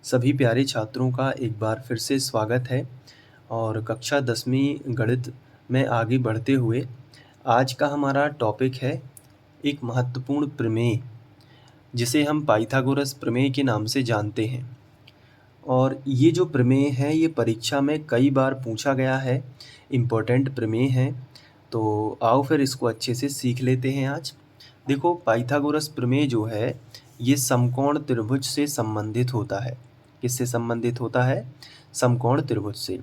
सभी प्यारे छात्रों का एक बार फिर से स्वागत है और कक्षा 10वीं गणित में आगे बढ़ते हुए आज का हमारा टॉपिक है एक महत्वपूर्ण प्रमेय जिसे हम पाइथागोरस प्रमेय के नाम से जानते हैं। और ये जो प्रमेय है ये परीक्षा में कई बार पूछा गया है, इम्पोर्टेंट प्रमेय है। तो आओ फिर इसको अच्छे से सीख लेते हैं आज। देखो, पाइथागोरस प्रमेय जो है ये समकोण त्रिभुज से संबंधित होता है। किससे संबंधित होता है? समकोण त्रिभुज से।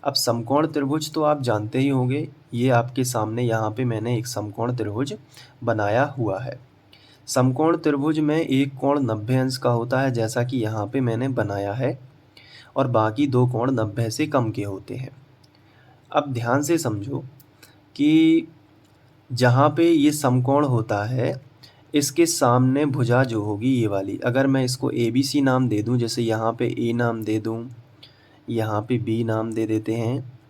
अब समकोण त्रिभुज तो आप जानते ही होंगे, ये आपके सामने यहाँ पे मैंने एक समकोण त्रिभुज बनाया हुआ है। समकोण त्रिभुज में एक कोण 90 अंश का होता है, जैसा कि यहाँ पे मैंने बनाया है, और बाकी दो कोण 90 से कम के होते हैं। अब ध्यान से समझो कि जहाँ पे ये समकोण होता है इसके सामने भुजा जो होगी ये वाली, अगर मैं इसको ABC नाम दे दूँ, जैसे यहाँ पे A नाम दे दूँ, यहाँ पे B नाम दे देते हैं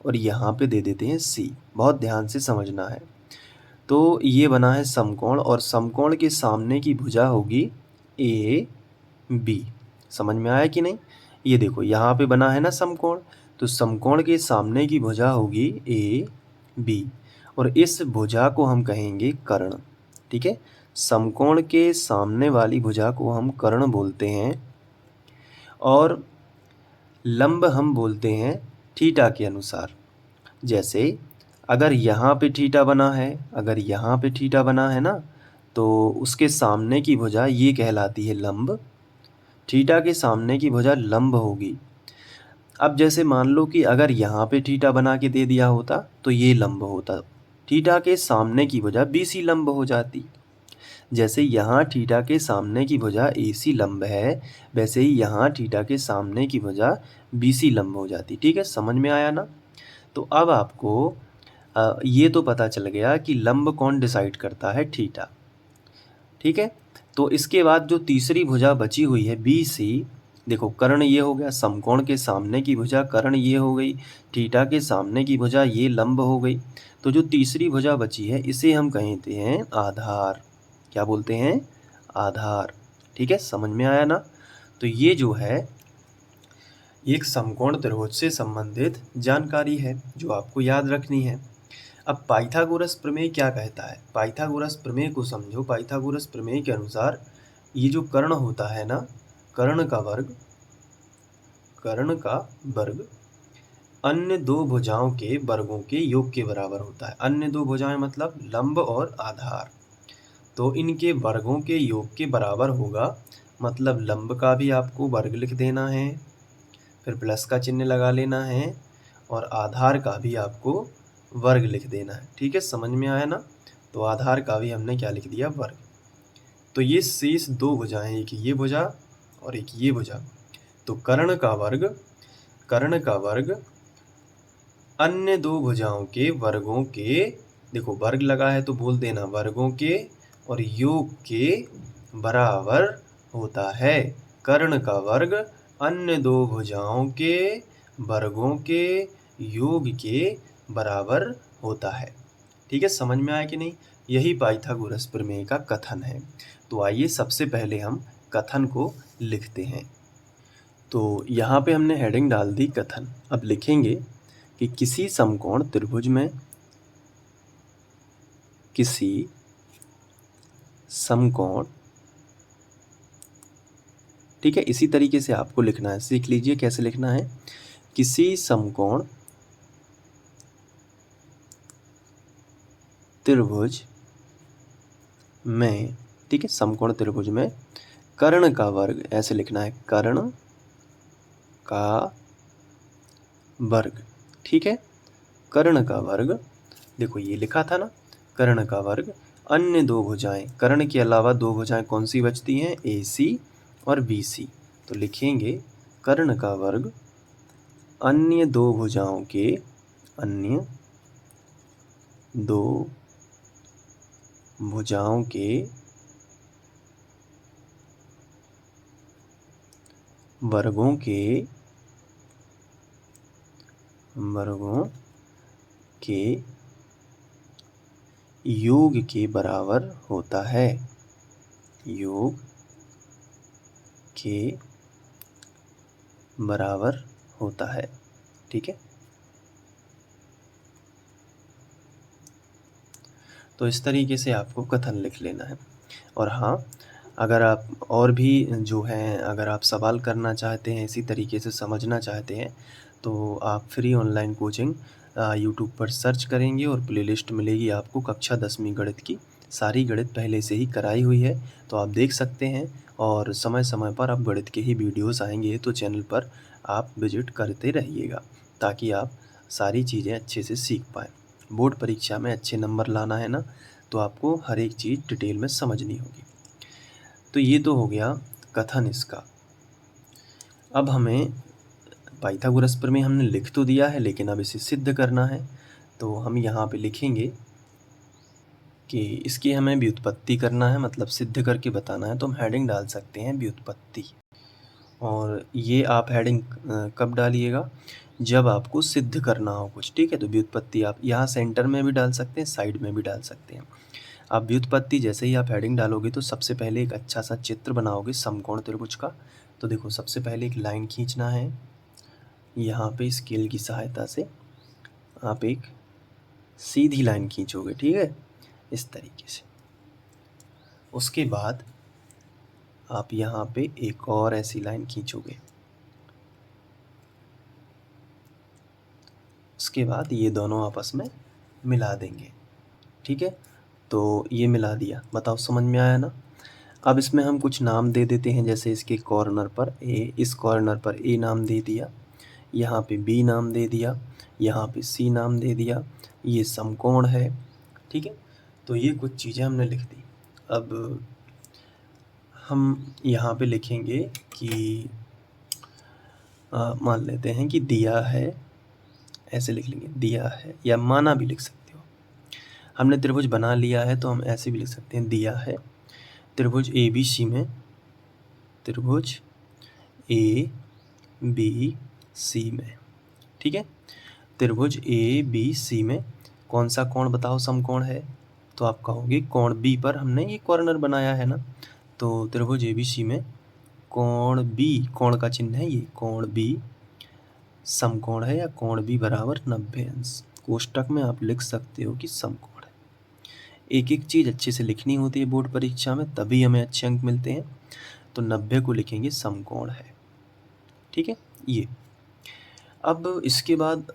और यहाँ पे दे देते हैं C। बहुत ध्यान से समझना है। तो ये बना है समकोण और समकोण के सामने की भुजा होगी AB। समझ में आया कि नहीं? ये देखो यहाँ पे बना है ना समकोण, तो समकोण के सामने की भुजा होगी AB और इस भुजा को हम कहेंगे कर्ण। ठीक है, समकोण के सामने वाली भुजा को हम कर्ण बोलते हैं और लंब हम बोलते हैं थीटा के अनुसार। जैसे अगर यहाँ पे थीटा बना है, अगर यहाँ पे थीटा बना है ना, तो उसके सामने की भुजा ये कहलाती है लंब। थीटा के सामने की भुजा लंब होगी। अब जैसे मान लो कि अगर यहाँ पे थीटा बना के दे दिया होता तो ये लंब होता, थीटा के सामने की भुजा BC लंब हो जाती। जैसे यहाँ थीटा के सामने की भुजा AC लंब है, वैसे ही यहाँ थीटा के सामने की भुजा BC लंब हो जाती। ठीक है, समझ में आया ना? तो अब आपको ये तो पता चल गया कि लंब कौन डिसाइड करता है, थीटा। ठीक है, तो इसके बाद जो तीसरी भुजा बची हुई है BC, देखो कर्ण ये हो गया, समकोण के सामने की भुजा कर्ण ये हो गई, थीटा के सामने की भुजा ये लंब हो गई। तो जो तीसरी भुजा बची है इसे हम कहते हैं आधार। क्या बोलते हैं? आधार। ठीक है, समझ में आया ना? तो ये जो है एक समकोण त्रिभुज से संबंधित जानकारी है जो आपको याद रखनी है। अब पाइथागोरस प्रमेय क्या कहता है? पाइथागोरस प्रमेय को समझो। पाइथागोरस प्रमेय के अनुसार ये जो कर्ण होता है ना, कर्ण का वर्ग अन्य दो भुजाओं के वर्गों के योग के बराबर होता है। अन्य दो भुजाएं मतलब लंब और आधार, तो इनके वर्गों के योग के बराबर होगा। मतलब लंब का भी आपको वर्ग लिख देना है, फिर प्लस का चिन्ह लगा लेना है, और आधार का भी आपको वर्ग लिख देना है। ठीक है, समझ में आया ना? तो आधार का भी हमने क्या लिख दिया? वर्ग। तो ये शेष दो भुजाएं, एक ये भुजा और एक ये भुजा, तो कर्ण का वर्ग अन्य दो भुजाओं के वर्गों के, देखो वर्ग लगा है तो बोल देना वर्गों के और योग के बराबर होता है। कर्ण का वर्ग अन्य दो भुजाओं के वर्गों के योग के बराबर होता है। ठीक है, समझ में आया कि नहीं? यही पाइथागोरस प्रमेय का कथन है। तो आइए सबसे पहले हम कथन को लिखते हैं। तो यहाँ पे हमने हेडिंग डाल दी कथन। अब लिखेंगे कि किसी समकोण त्रिभुज में, किसी समकोण, ठीक है, इसी तरीके से आपको लिखना है, सीख लीजिए कैसे लिखना है। किसी समकोण त्रिभुज में, ठीक है, समकोण त्रिभुज में कर्ण का वर्ग, ऐसे लिखना है, कर्ण का वर्ग। ठीक है, कर्ण का वर्ग, देखो ये लिखा था ना, कर्ण का वर्ग अन्य दो भुजाएं, कर्ण के अलावा दो भुजाएं कौन सी बचती हैं? AC और BC। तो लिखेंगे कर्ण का वर्ग अन्य दो भुजाओं के, अन्य दो भुजाओं के वर्गों के योग के बराबर होता है। योग के बराबर होता है। ठीक है, तो इस तरीके से आपको कथन लिख लेना है। और हाँ, अगर आप और भी जो हैं, अगर आप सवाल करना चाहते हैं, इसी तरीके से समझना चाहते हैं, तो आप फ्री ऑनलाइन कोचिंग यूट्यूब पर सर्च करेंगे और प्लेलिस्ट मिलेगी आपको कक्षा 10वीं गणित की। सारी गणित पहले से ही कराई हुई है, तो आप देख सकते हैं। और समय समय पर अब गणित के ही वीडियोस आएंगे, तो चैनल पर आप विजिट करते रहिएगा, ताकि आप सारी चीज़ें अच्छे से सीख पाएँ। बोर्ड परीक्षा में अच्छे नंबर लाना है ना, तो आपको हर एक चीज़ डिटेल में समझनी होगी। तो ये तो हो गया कथन इसका। अब हमें पाइथागोरस प्रमेय हमने लिख तो दिया है, लेकिन अब इसे सिद्ध करना है। तो हम यहाँ पे लिखेंगे कि इसकी हमें व्युत्पत्ति करना है, मतलब सिद्ध करके बताना है। तो हम हेडिंग डाल सकते हैं व्युत्पत्ति। और ये आप हेडिंग कब डालिएगा, जब आपको सिद्ध करना हो कुछ। ठीक है, तो व्युत्पत्ति आप यहाँ सेंटर में भी डाल सकते हैं, साइड में भी डाल सकते हैं। आप व्युत्पत्ति जैसे ही आप हेडिंग डालोगे, तो सबसे पहले एक अच्छा सा चित्र बनाओगे समकोण त्रिभुज का। तो देखो, सबसे पहले एक लाइन खींचना है। यहाँ पे स्केल की सहायता से आप एक सीधी लाइन खींचोगे। ठीक है, इस तरीके से। उसके बाद आप यहाँ पे एक और ऐसी लाइन खींचोगे। उसके बाद ये दोनों आपस में मिला देंगे। ठीक है, तो ये मिला दिया। बताओ, समझ में आया ना। अब इसमें हम कुछ नाम दे देते हैं, जैसे इसके कॉर्नर पर ए, इस कॉर्नर पर ए नाम दे दिया, यहाँ पे बी नाम दे दिया, यहाँ पे सी नाम दे दिया। ये समकोण है। ठीक है, तो ये कुछ चीज़ें हमने लिख दी। अब हम यहाँ पे लिखेंगे कि मान लेते हैं कि दिया है, ऐसे लिख लेंगे दिया है, या माना भी लिख सकते हो। हमने त्रिभुज बना लिया है, तो हम ऐसे भी लिख सकते हैं दिया है त्रिभुज ए बी सी में, त्रिभुज ए बी सी में। ठीक है, त्रिभुज ए बी सी में कौन सा कोण बताओ समकोण है। तो आप कहोगे कोण बी पर हमने ये कॉर्नर बनाया है ना। तो त्रिभुज ए बी सी में कोण बी, कोण का चिन्ह है ये, कोण बी समकोण है, या कोण बी बराबर 90 अंश। कोष्टक में आप लिख सकते हो कि समकोण है। एक एक चीज़ अच्छे से लिखनी होती है बोर्ड परीक्षा में, तभी हमें अच्छे अंक मिलते हैं। तो 90 को लिखेंगे समकोण है। ठीक है, ये। अब इसके बाद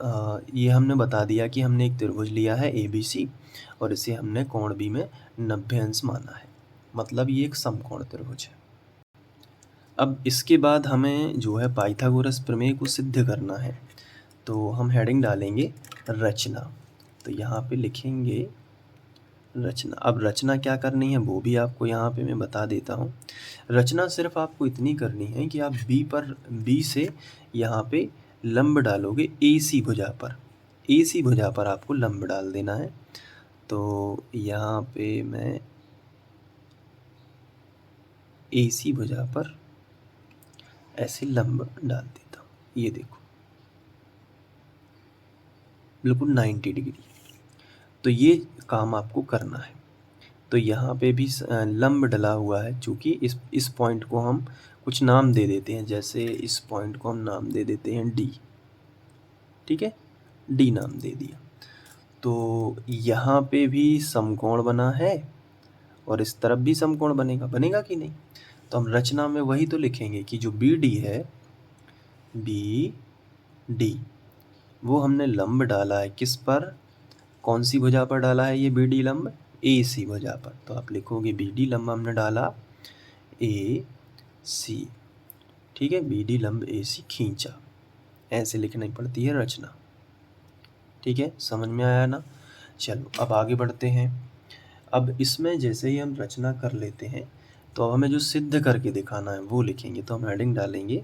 ये हमने बता दिया कि हमने एक त्रिभुज लिया है ए बी सी, और इसे हमने कोण बी में 90 अंश माना है, मतलब ये एक समकोण त्रिभुज है। अब इसके बाद हमें जो है पाइथागोरस प्रमेय को सिद्ध करना है। तो हम हेडिंग डालेंगे रचना। तो यहाँ पे लिखेंगे रचना। अब रचना क्या करनी है वो भी आपको यहाँ पे मैं बता देता हूँ। रचना सिर्फ आपको इतनी करनी है कि आप बी से यहाँ पे लंब डालोगे AC भुजा पर। AC भुजा पर आपको लंब डाल देना है। तो यहाँ पे मैं AC भुजा पर ऐसे लंब डाल देता हूँ। ये देखो, बिल्कुल 90 डिग्री। तो ये काम आपको करना है। तो यहाँ पे भी लंब डला हुआ है, चूँकि इस पॉइंट को हम कुछ नाम दे देते हैं। जैसे इस पॉइंट को हम नाम दे देते हैं D। ठीक है, D नाम दे दिया। तो यहाँ पे भी समकोण बना है, और इस तरफ भी समकोण बनेगा, बनेगा कि नहीं। तो हम रचना में वही तो लिखेंगे कि जो BD है, BD, वो हमने लंब डाला है किस पर, कौन सी भुजा पर डाला है ये BD लंब, AC भुजा पर। तो आप लिखोगे BD लंब हमने डाला AC। ठीक है, BD लंब AC खींचा, ऐसे लिखनी पड़ती है रचना। ठीक है, समझ में आया ना। चलो अब आगे बढ़ते हैं। अब इसमें जैसे ही हम रचना कर लेते हैं, तो अब हमें जो सिद्ध करके दिखाना है वो लिखेंगे। तो हम हेडिंग डालेंगे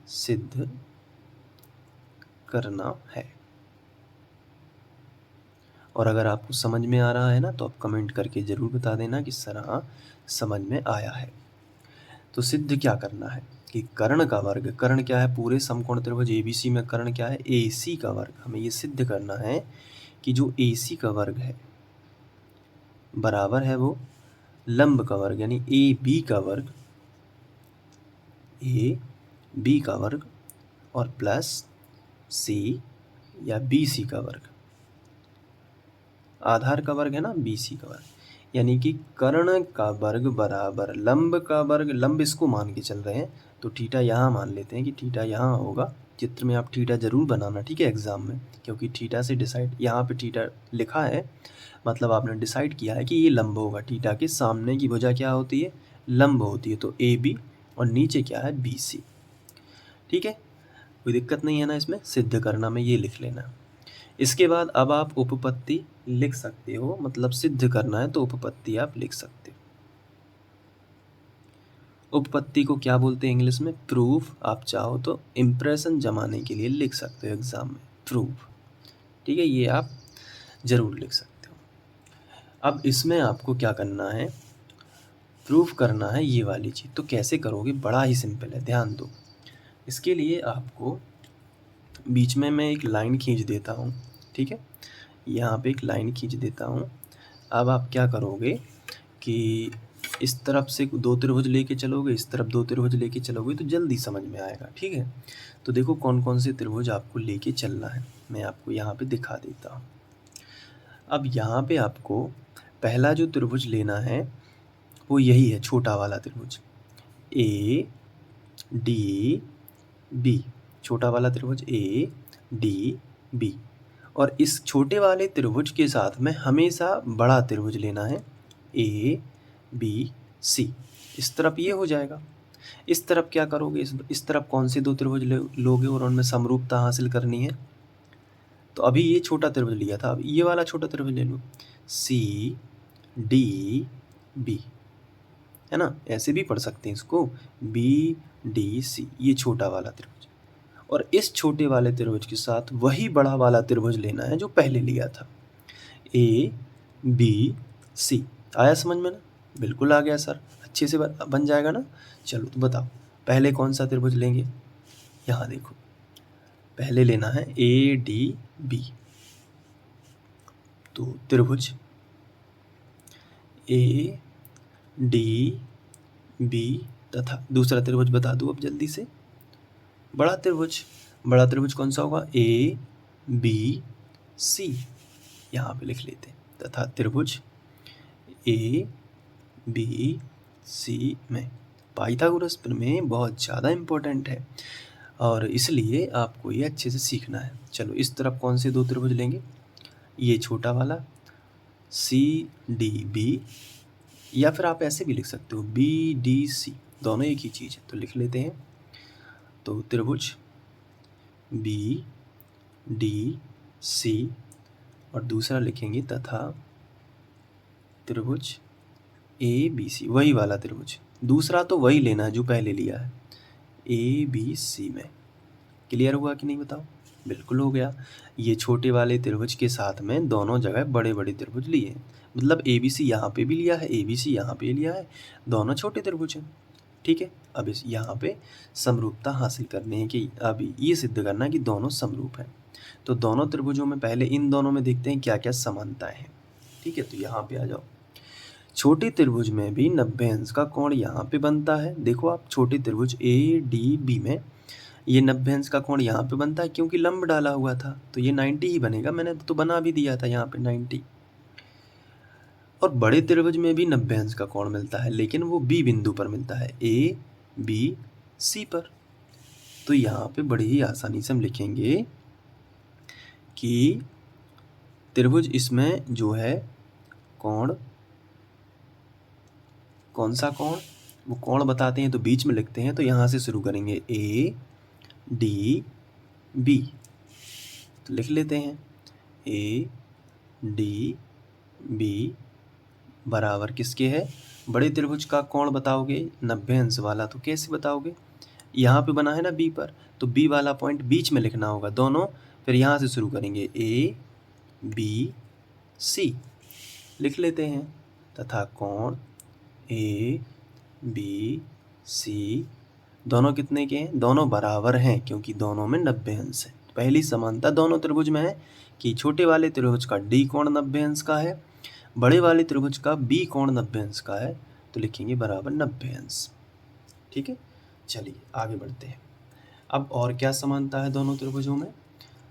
सिद्ध करना है। और अगर आपको समझ में आ रहा है ना, तो आप कमेंट करके ज़रूर बता देना कि सर हाँ समझ में आया है। तो सिद्ध क्या करना है कि कर्ण का वर्ग, कर्ण क्या है पूरे समकोण त्रिभुज ABC में, कर्ण क्या है AC का वर्ग। हमें ये सिद्ध करना है कि जो AC का वर्ग है बराबर है वो लंब का वर्ग, यानी AB का वर्ग, AB बी का वर्ग और प्लस सी या बी सी का वर्ग। आधार का वर्ग है ना, बी सी का वर्ग, यानी कि कर्ण का वर्ग बराबर लंब का वर्ग। लंब इसको मान के चल रहे हैं, तो थीटा यहाँ मान लेते हैं कि थीटा यहाँ होगा। चित्र में आप थीटा जरूर बनाना, ठीक है, एग्जाम में, क्योंकि थीटा से डिसाइड, यहाँ पे थीटा लिखा है, मतलब आपने डिसाइड किया है कि ये लंब होगा। थीटा के सामने की भुजा क्या होती है, लंब होती है, तो ए बी, और नीचे क्या है, बी सी। ठीक है, कोई दिक्कत नहीं है ना इसमें, सिद्ध करना में ये लिख लेना। इसके बाद अब आप उपपत्ति लिख सकते हो, मतलब सिद्ध करना है तो उपपत्ति आप लिख सकते हो। उपपत्ति को क्या बोलते हैं इंग्लिश में, प्रूफ। आप चाहो तो इम्प्रेशन जमाने के लिए लिख सकते हो एग्जाम में, प्रूफ। ठीक है, ये आप जरूर लिख सकते हो। अब इसमें आपको क्या करना है, प्रूफ करना है ये वाली चीज़। तो कैसे करोगे, बड़ा ही सिंपल है, ध्यान दो। इसके लिए आपको बीच में मैं एक लाइन खींच देता हूँ, ठीक है, यहाँ पे एक लाइन खींच देता हूँ। अब आप क्या करोगे कि इस तरफ से दो त्रिभुज लेके चलोगे, इस तरफ दो त्रिभुज लेके चलोगे, तो जल्दी समझ में आएगा। ठीक है, तो देखो कौन कौन से त्रिभुज आपको लेके चलना है, मैं आपको यहाँ पे दिखा देता हूँ। अब यहाँ पे आपको पहला जो त्रिभुज लेना है वो यही है, छोटा वाला त्रिभुज ए डी बी। छोटा वाला त्रिभुज ए डी बी, और इस छोटे वाले त्रिभुज के साथ में हमेशा बड़ा त्रिभुज लेना है, ए बी सी। इस तरफ ये हो जाएगा। इस तरफ क्या करोगे, इस तरफ कौन से दो त्रिभुज लोगे और उनमें समरूपता हासिल करनी है। तो अभी ये छोटा त्रिभुज लिया था, अब ये वाला छोटा त्रिभुज ले लो, सी डी बी, है ना, ऐसे भी पढ़ सकते हैं इसको, बी डी सी, ये छोटा वाला त्रिभुज। और इस छोटे वाले त्रिभुज के साथ वही बड़ा वाला त्रिभुज लेना है जो पहले लिया था, ए बी सी। आया समझ में ना, बिल्कुल आ गया सर, अच्छे से बन जाएगा ना। चलो तो बताओ पहले कौन सा त्रिभुज लेंगे। यहाँ देखो, पहले लेना है ए डी बी, तो त्रिभुज ए डी बी तथा दूसरा त्रिभुज बता दूँ अब जल्दी से, बड़ा त्रिभुज। बड़ा त्रिभुज कौन सा होगा, ए बी सी, यहाँ पे लिख लेते हैं, तथा त्रिभुज ए बी सी में पाइथागोरस प्रमेय बहुत ज़्यादा इम्पोर्टेंट है, और इसलिए आपको ये अच्छे से सीखना है। चलो इस तरफ कौन से दो त्रिभुज लेंगे, ये छोटा वाला सी डी बी, या फिर आप ऐसे भी लिख सकते हो बी डी सी, दोनों एक ही चीज़ है, तो लिख लेते हैं। तो त्रिभुज बी डी सी, और दूसरा लिखेंगे तथा त्रिभुज ए बी सी, वही वाला त्रिभुज, दूसरा तो वही लेना है जो पहले लिया है, ए बी सी में। क्लियर हुआ कि नहीं बताओ, बिल्कुल हो गया। ये छोटे वाले त्रिभुज के साथ में दोनों जगह बड़े बड़े त्रिभुज लिए हैं, मतलब ए बी सी यहाँ पे भी लिया है, ए बी सी यहाँ पे लिया है, दोनों छोटे त्रिभुज हैं। ठीक है, अब इस यहाँ पे समरूपता हासिल करनी है कि अब ये सिद्ध करना है कि दोनों समरूप हैं। तो दोनों त्रिभुजों में पहले इन दोनों में देखते हैं क्या क्या समानताएं हैं। ठीक है, तो यहाँ पे आ जाओ। छोटे त्रिभुज में भी 90 अंश का कोण यहाँ पे बनता है। देखो आप, छोटे त्रिभुज ए डी बी में ये 90 अंश का कोण यहाँ पे बनता है, क्योंकि लंब डाला हुआ था, तो ये 90 ही बनेगा, मैंने तो बना भी दिया था यहाँ पे 90। और बड़े त्रिभुज में भी 90 अंश का कोण मिलता है, लेकिन वो बी बिंदु पर मिलता है, ए बी सी पर। तो यहाँ पे बड़ी ही आसानी से हम लिखेंगे कि त्रिभुज इसमें जो है कोण, कौन सा कोण, वो कोण बताते हैं तो बीच में लिखते हैं, तो यहाँ से शुरू करेंगे ए डी बी, तो लिख लेते हैं ए डी बी बराबर किसके है, बड़े त्रिभुज का कोण बताओगे 90 अंश वाला, तो कैसे बताओगे, यहाँ पे बना है ना बी पर, तो बी वाला पॉइंट बीच में लिखना होगा दोनों, फिर यहाँ से शुरू करेंगे ए बी सी, लिख लेते हैं, तथा कोण ए बी सी दोनों कितने के हैं, दोनों बराबर हैं, क्योंकि दोनों में 90 अंश है। पहली समानता दोनों त्रिभुज में है कि छोटे वाले त्रिभुज का डी कोण 90 अंश का है, बड़े वाले त्रिभुज का बी कोण 90 अंश का है, तो लिखेंगे बराबर 90 अंश। ठीक है, चलिए आगे बढ़ते हैं। अब और क्या समानता है दोनों त्रिभुजों में?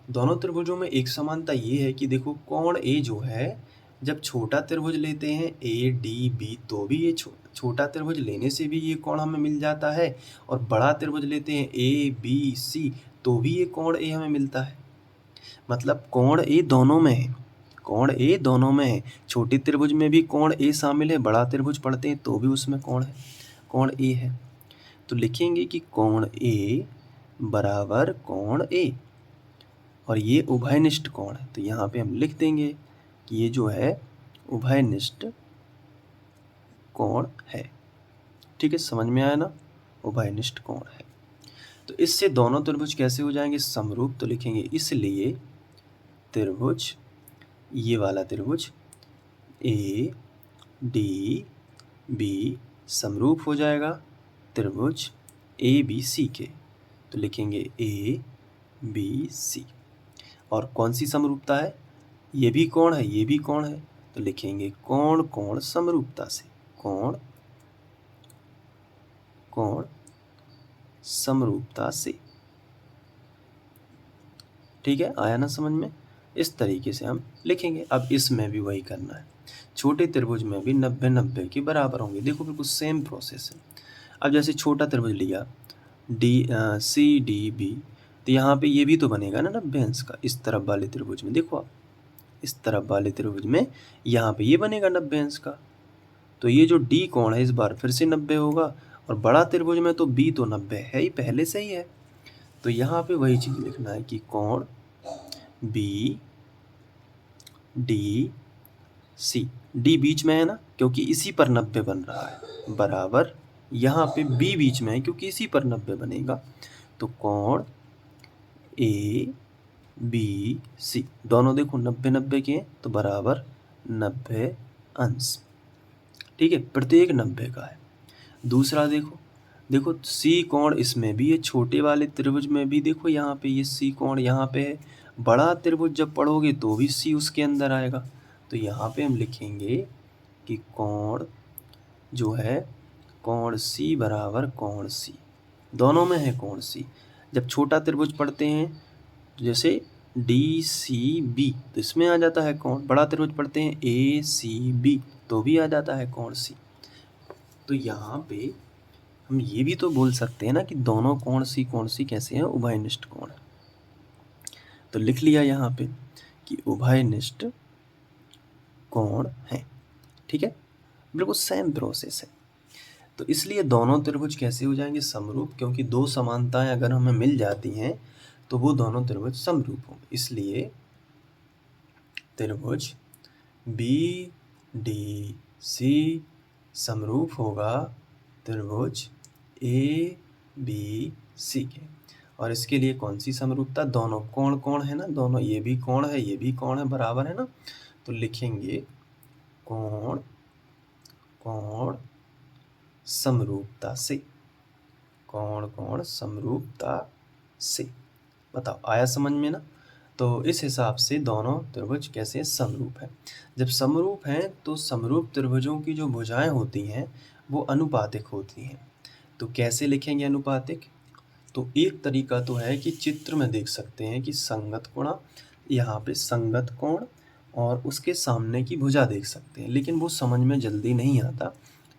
दोनों त्रिभुजों में एक समानता ये है कि देखो कोण ए जो है, जब छोटा त्रिभुज लेते हैं ए डी बी तो भी ये छोटा त्रिभुज लेने से भी ये कोण हमें मिल जाता है, और बड़ा त्रिभुज लेते हैं ए बी सी तो भी ये कोण ए हमें मिलता है। मतलब कोण ए दोनों में है, कोण ए दोनों में है। छोटे त्रिभुज में भी कोण ए शामिल है, बड़ा त्रिभुज पढ़ते हैं तो भी उसमें कोण ए है। तो लिखेंगे कि कोण ए बराबर कोण ए, और ये उभयनिष्ठ कोण है, तो यहाँ पे हम लिख देंगे कि ये जो है उभयनिष्ठ कोण है। ठीक है, समझ में आया ना, उभयनिष्ठ कोण है। तो इससे दोनों त्रिभुज कैसे हो जाएंगे समरूप, तो लिखेंगे इसलिए त्रिभुज, ये वाला त्रिभुज ए डी बी समरूप हो जाएगा त्रिभुज ए बी सी के, तो लिखेंगे ए बी सी। और कौन सी समरूपता है, ये भी कोण है ये भी कोण है, तो लिखेंगे कोण कोण समरूपता से, कोण कोण समरूपता से। ठीक है, आया ना समझ में? इस तरीके से हम लिखेंगे। अब इसमें भी वही करना है, छोटे त्रिभुज में भी 90-90 के बराबर होंगे। देखो बिल्कुल सेम प्रोसेस है। अब जैसे छोटा त्रिभुज लिया सी डी बी, तो यहाँ पे ये भी तो बनेगा ना 90 अंश का। इस तरफ वाले त्रिभुज में देखो आप, इस तरफ वाले त्रिभुज में यहाँ पे ये बनेगा 90 अंश का, तो ये जो डी कोण है इस बार फिर से 90 होगा, और बड़ा त्रिभुज में तो बी तो 90 है ही पहले से ही है। तो यहाँ पे वही चीज़ लिखना है कि कोण बी डी सी, डी बीच में है ना क्योंकि इसी पर 90 बन रहा है, बराबर यहाँ पे बी बीच में है क्योंकि इसी पर 90 बनेगा, तो कोण ए बी सी दोनों देखो 90-90 के हैं तो बराबर 90 अंश। ठीक है, प्रत्येक 90 का है। दूसरा देखो सी कोण इसमें भी है, छोटे वाले त्रिभुज में भी देखो यहाँ पे ये सी कोण यहाँ पे है, बड़ा त्रिभुज जब पढ़ोगे तो भी सी उसके अंदर आएगा। तो यहाँ पे हम लिखेंगे कि कोण जो है कोण सी बराबर कोण सी, दोनों में है कोण सी। जब छोटा त्रिभुज पढ़ते हैं तो जैसे डी सी बी तो इसमें आ जाता है कोण, बड़ा त्रिभुज पढ़ते हैं ए सी बी तो भी आ जाता है कोण सी। तो यहाँ पे हम ये भी तो बोल सकते हैं ना कि दोनों कोण सी कैसे हैं, उभयनिष्ठ कोण है। तो लिख लिया यहाँ पे कि उभयनिष्ठ कोण है। ठीक है, बिल्कुल सेम प्रोसेस है। तो इसलिए दोनों त्रिभुज कैसे हो जाएंगे समरूप, क्योंकि दो समानताएं अगर हमें मिल जाती हैं तो वो दोनों त्रिभुज समरूप होंगे। इसलिए त्रिभुज बी डी सी समरूप होगा त्रिभुज ए बी सी के। और इसके लिए कौन सी समरूपता, दोनों कोण कोण है ना, दोनों ये भी कोण है ये भी कोण है, बराबर है ना, तो लिखेंगे कोण कोण समरूपता से, कोण कोण समरूपता से। बताओ आया समझ में ना? तो इस हिसाब से दोनों त्रिभुज कैसे समरूप हैं। जब समरूप हैं तो समरूप त्रिभुजों की जो भुजाएं होती हैं वो अनुपातिक होती हैं। तो कैसे लिखेंगे अनुपातिक? तो एक तरीका तो है कि चित्र में देख सकते हैं कि संगत कोण, यहाँ पे संगत कोण और उसके सामने की भुजा देख सकते हैं, लेकिन वो समझ में जल्दी नहीं आता।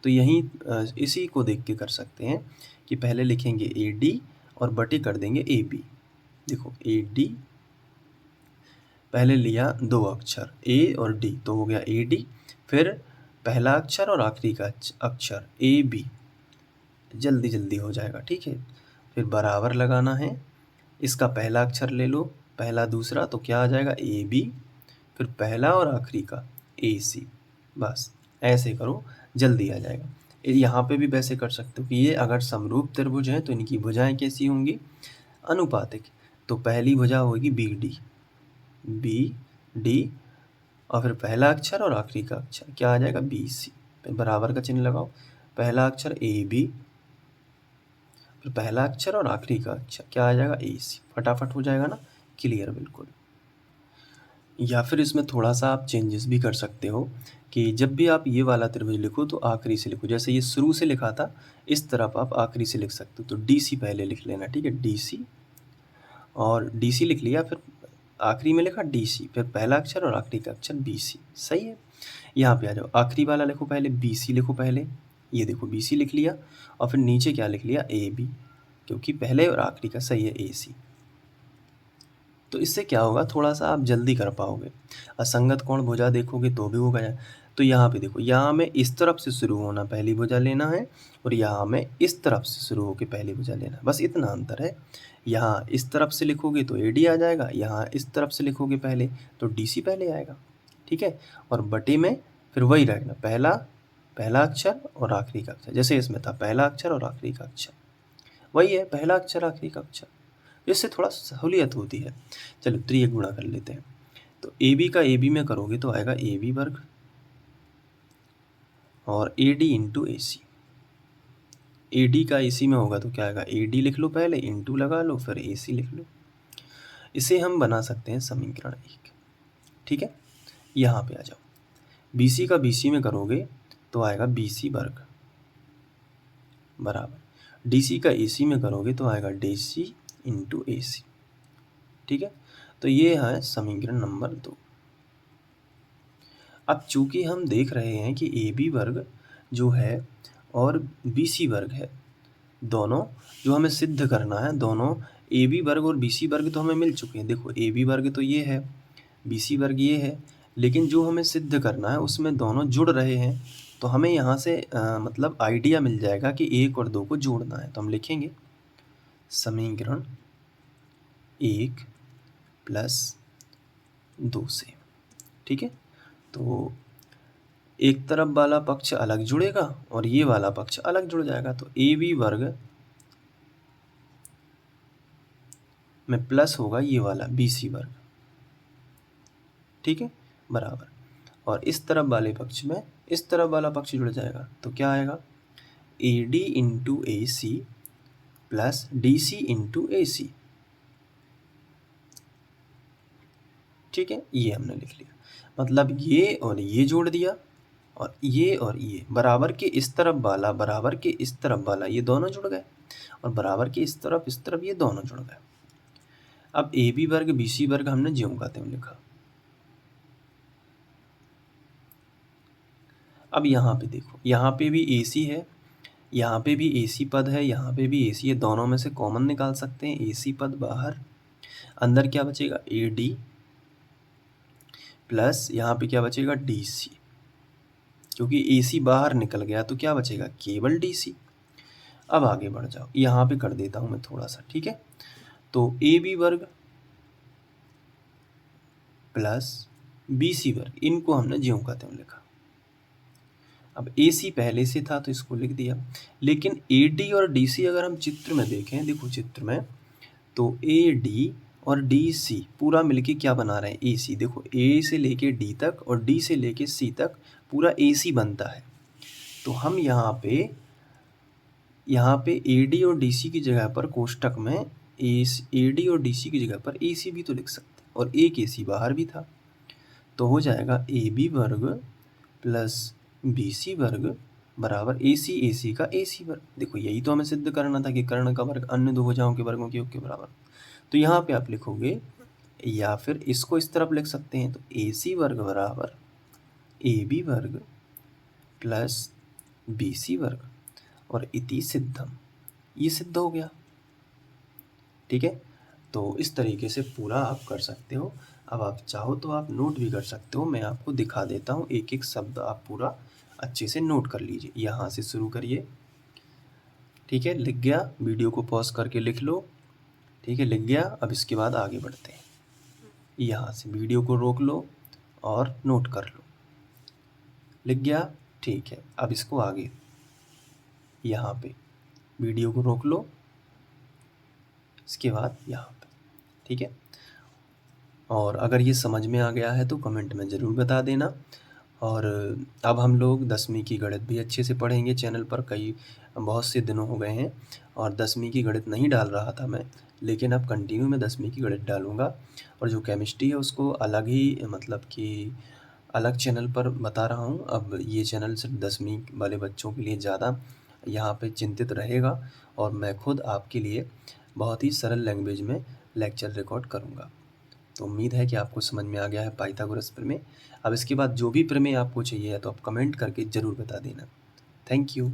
तो यहीं इसी को देख के कर सकते हैं कि पहले लिखेंगे ए डी और बटे कर देंगे ए बी। देखो ए डी पहले लिया दो अक्षर ए और डी तो हो गया ए डी, फिर पहला अक्षर और आखिरी का अक्षर ए बी, जल्दी जल्दी हो जाएगा। ठीक है, फिर बराबर लगाना है, इसका पहला अक्षर ले लो, पहला दूसरा तो क्या आ जाएगा ए बी, फिर पहला और आखिरी का ए सी, बस ऐसे करो जल्दी आ जाएगा। यहाँ पे भी वैसे कर सकते हो कि ये अगर समरूप त्रिभुज हैं तो इनकी भुजाएं कैसी होंगी, अनुपातिक। तो पहली भुजा होगी बी डी और फिर पहला अक्षर और आखिरी का अक्षर क्या आ जाएगा बी सी, फिर बराबर का चिन्ह लगाओ, पहला अक्षर ए बी, फिर पहला अक्षर और आखिरी का अक्षर क्या आ जाएगा ए सी, फटाफट हो जाएगा ना, क्लियर बिल्कुल। या फिर इसमें थोड़ा सा आप चेंजेस भी कर सकते हो कि जब भी आप ये वाला त्रिभुज लिखो तो आखिरी से लिखो। जैसे ये शुरू से लिखा था, इस तरफ आप आखिरी से लिख सकते हो। तो DC पहले लिख लेना, ठीक है, DC, और DC लिख लिया, फिर आखिरी में लिखा DC, फिर पहला अक्षर और आखिरी का अक्षर BC। सही है। यहाँ पे आ जाओ, आखिरी वाला लिखो पहले, BC लिखो पहले। ये देखो BC लिख लिया, और फिर नीचे क्या लिख लिया, AB, क्योंकि पहले और आखिरी का सही है AC। तो इससे क्या होगा, थोड़ा सा आप जल्दी कर पाओगे। असंगत कोण भुजा देखोगे तो भी होगा। तो यहाँ पे देखो, यहाँ में इस तरफ से शुरू होना पहली भुजा लेना है, और यहाँ में इस तरफ से शुरू होकर पहली भुजा लेना है, बस इतना अंतर है। यहाँ इस तरफ से लिखोगे तो AD आ जाएगा, यहाँ इस तरफ से लिखोगे पहले तो DC पहले आएगा, ठीक है। और बटे में फिर वही रहेगा, पहला अक्षर और आखिरी का अक्षर। जैसे इसमें था पहला अक्षर और आखिरी का अक्षर, वही है, पहला अक्षर आखिरी का अक्षर। इससे थोड़ा सहूलियत होती है। चलो त्रिय गुणा कर लेते हैं। तो AB का AB में करोगे तो आएगा AB वर्ग, और AD इंटू AC। AD का AC में होगा तो क्या आएगा, AD लिख लो पहले, इंटू लगा लो, फिर AC लिख लो। इसे हम बना सकते हैं समीकरण 1, ठीक है। यहाँ पे आ जाओ, BC का BC में करोगे तो आएगा BC वर्ग, बराबर DC का AC में करोगे तो आएगा DC इंटू AC, ठीक है। तो ये है समीकरण नंबर 2। अब चूंकि हम देख रहे हैं कि AB वर्ग जो है और BC वर्ग है, दोनों जो हमें सिद्ध करना है, दोनों AB वर्ग और BC वर्ग तो हमें मिल चुके हैं। देखो AB वर्ग तो ये है, BC वर्ग ये है, लेकिन जो हमें सिद्ध करना है उसमें दोनों जुड़ रहे हैं। तो हमें यहाँ से मतलब आइडिया मिल जाएगा कि 1 और 2 को जोड़ना है। तो हम लिखेंगे समीकरण 1 + 2 से, ठीक है। तो एक तरफ वाला पक्ष अलग जुड़ेगा और ये वाला पक्ष अलग जुड़ जाएगा। तो AB वर्ग में प्लस होगा ये वाला BC वर्ग, ठीक है, बराबर। और इस तरफ वाले पक्ष में इस तरफ वाला पक्ष जुड़ जाएगा। तो क्या आएगा, AD into AC plus DC into AC, ठीक है। ये हमने लिख लिया, मतलब ये और ये जोड़ दिया, और ये बराबर के इस तरफ वाला, बराबर के इस तरफ वाला, ये दोनों जुड़ गए, और बराबर के इस तरफ ये दोनों जुड़ गए। अब AB वर्ग BC वर्ग हमने ज्यों का त्यों लिखा। अब यहाँ पे देखो, यहाँ पे भी AC है, यहाँ पे भी AC पद है, यहाँ पे भी AC है, दोनों में से कॉमन निकाल सकते हैं। AC पद बाहर, अंदर क्या बचेगा, AD प्लस यहाँ पे क्या बचेगा, DC, क्योंकि AC बाहर निकल गया तो क्या बचेगा, केवल DC। अब आगे बढ़ जाओ, यहाँ पे कर देता हूँ मैं थोड़ा सा, ठीक है। तो AB वर्ग प्लस BC वर्ग, इनको हमने ज्यों का त्यों लिखा। अब AC पहले से था तो इसको लिख दिया, लेकिन AD और DC अगर हम चित्र में देखें, देखो चित्र में, तो AD और DC पूरा मिलके क्या बना रहे हैं, AC। देखो A से लेके D तक और D से लेके C तक पूरा AC बनता है। तो हम यहाँ पे AD और DC की जगह पर कोष्टक में AD और DC की जगह पर AC भी तो लिख सकते हैं, और एक AC बाहर भी था। तो हो जाएगा AB वर्ग प्लस BC वर्ग बराबर AC का AC वर्ग। देखो यही तो हमें सिद्ध करना था कि कर्ण का वर्ग अन्य दो भुजाओं के वर्गों के योग के बराबर। तो यहाँ पे आप लिखोगे, या फिर इसको इस तरफ लिख सकते हैं, तो AC वर्ग बराबर AB वर्ग प्लस BC वर्ग, और इति सिद्धम, ये सिद्ध हो गया, ठीक है। तो इस तरीके से पूरा आप कर सकते हो। अब आप चाहो तो आप नोट भी कर सकते हो, मैं आपको दिखा देता हूँ, एक एक शब्द आप पूरा अच्छे से नोट कर लीजिए। यहाँ से शुरू करिए, ठीक है, लिख गया, वीडियो को पॉज करके लिख लो, ठीक है, लिख गया। अब इसके बाद आगे बढ़ते हैं, यहाँ से वीडियो को रोक लो और नोट कर लो, लिख गया, ठीक है। अब इसको आगे, यहाँ पे वीडियो को रोक लो, इसके बाद यहाँ पे, ठीक है। और अगर ये समझ में आ गया है तो कमेंट में ज़रूर बता देना। और अब हम लोग 10वीं की गणित भी अच्छे से पढ़ेंगे। चैनल पर बहुत से दिनों हो गए हैं और 10वीं की गणित नहीं डाल रहा था मैं, लेकिन अब कंटिन्यू मैं 10वीं की गणित डालूँगा। और जो केमिस्ट्री है उसको अलग ही, मतलब कि अलग चैनल पर बता रहा हूँ। अब ये चैनल सिर्फ 10वीं वाले बच्चों के लिए ज़्यादा यहाँ पे चिंतित रहेगा और मैं खुद आपके लिए बहुत ही सरल लैंग्वेज में लेक्चर रिकॉर्ड करूँगा। तो उम्मीद है कि आपको समझ में आ गया है पाइथागोरस प्रमेय। अब इसके बाद जो भी प्रमेय आपको चाहिए है तो आप कमेंट करके ज़रूर बता देना। Thank you.